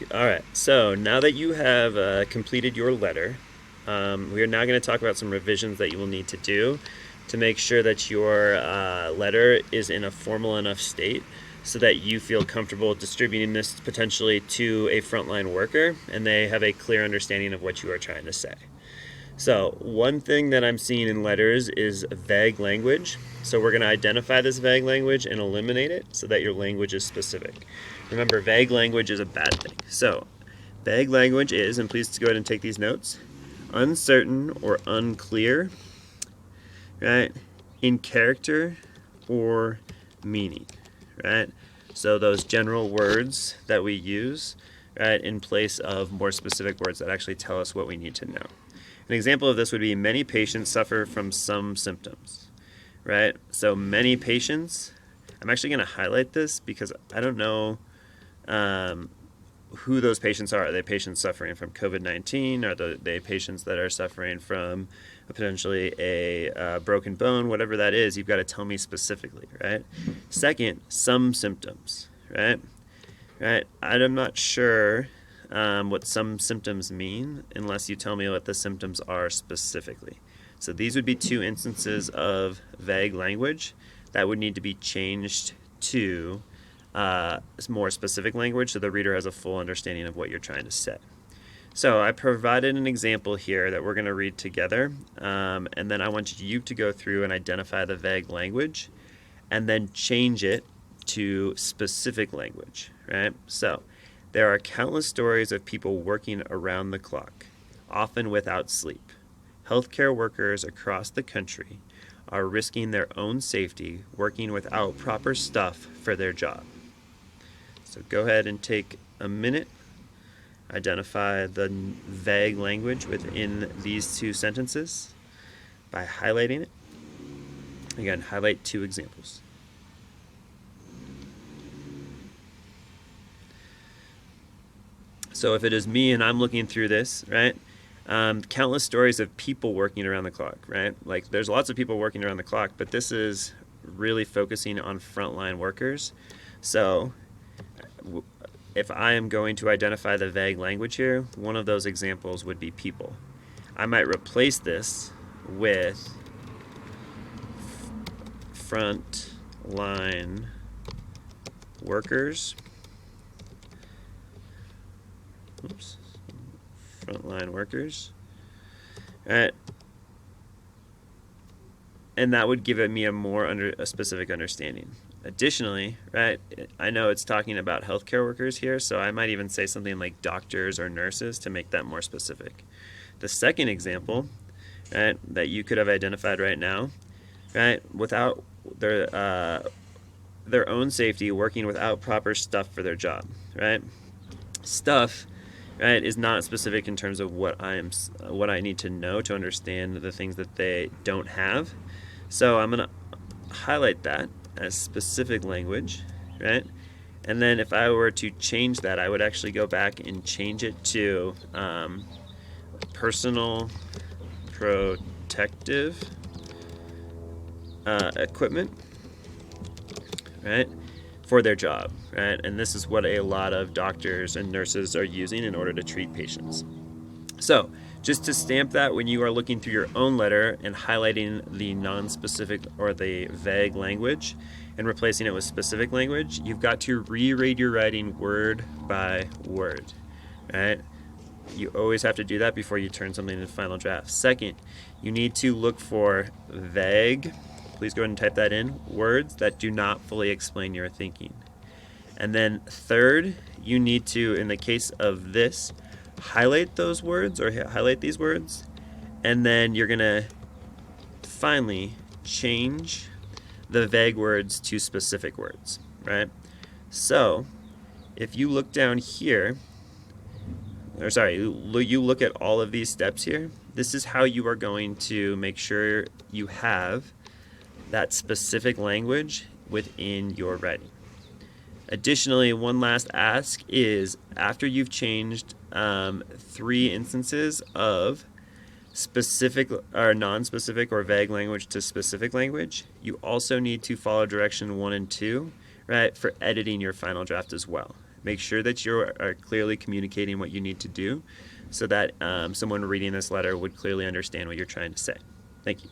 All right. So now that you have completed your letter, we are now going to talk about some revisions that you will need to do to make sure that your letter is in a formal enough state so that you feel comfortable distributing this potentially to a frontline worker and they have a clear understanding of what you are trying to say. So, one thing that I'm seeing in letters is vague language. So, we're going to identify this vague language and eliminate it so that your language is specific. Remember, vague language is a bad thing. So, vague language is, and please go ahead and take these notes, uncertain or unclear, right? In character or meaning, right? So, those general words that we use, right, in place of more specific words that actually tell us what we need to know. An example of this would be many patients suffer from some symptoms, right? So many patients, I'm actually going to highlight this because I don't know who those patients are. Are they patients suffering from COVID-19? Are they patients that are suffering from potentially a broken bone? Whatever that is, you've got to tell me specifically, right? Second, some symptoms, right? Right? I'm not sure what some symptoms mean unless you tell me what the symptoms are specifically. So these would be two instances of vague language that would need to be changed to more specific language so the reader has a full understanding of what you're trying to say. So I provided an example here that we're going to read together, and then I want you to go through and identify the vague language and then change it to specific language, right? So there are countless stories of people working around the clock, often without sleep. Healthcare workers across the country are risking their own safety working without proper stuff for their job. So go ahead and take a minute, identify the vague language within these two sentences by highlighting it. Again, highlight two examples. So if it is me and I'm looking through this, right, countless stories of people working around the clock, right? Like there's lots of people working around the clock, but this is really focusing on frontline workers. So if I am going to identify the vague language here, one of those examples would be people. I might replace this with frontline workers. Oops. Frontline workers. All right. And that would give me a specific understanding. Additionally, right, I know it's talking about healthcare workers here, so I might even say something like doctors or nurses to make that more specific. The second example, right, that you could have identified right now, right, without their own safety, working without proper stuff for their job, right? Stuff, right, is not specific in terms of what I need to know to understand the things that they don't have. So I'm going to highlight that as specific language, right? And then if I were to change that, I would actually go back and change it to personal protective equipment, right, for their job, right? And this is what a lot of doctors and nurses are using in order to treat patients. So just to stamp that when you are looking through your own letter and highlighting the non-specific or the vague language and replacing it with specific language, you've got to reread your writing word by word, right? You always have to do that before you turn something into final draft. Second, you need to look for vague, please go ahead and type that in, words that do not fully explain your thinking. And then third, you need to, in the case of this, highlight those words or highlight these words, and then you're going to finally change the vague words to specific words, right? So if you look down here, you look at all of these steps here, this is how you are going to make sure you have that specific language within your writing. Additionally, one last ask is after you've changed 3 instances of specific or non-specific or vague language to specific language, you also need to follow direction 1 and 2, right, for editing your final draft as well. Make sure that you are clearly communicating what you need to do so that someone reading this letter would clearly understand what you're trying to say. Thank you.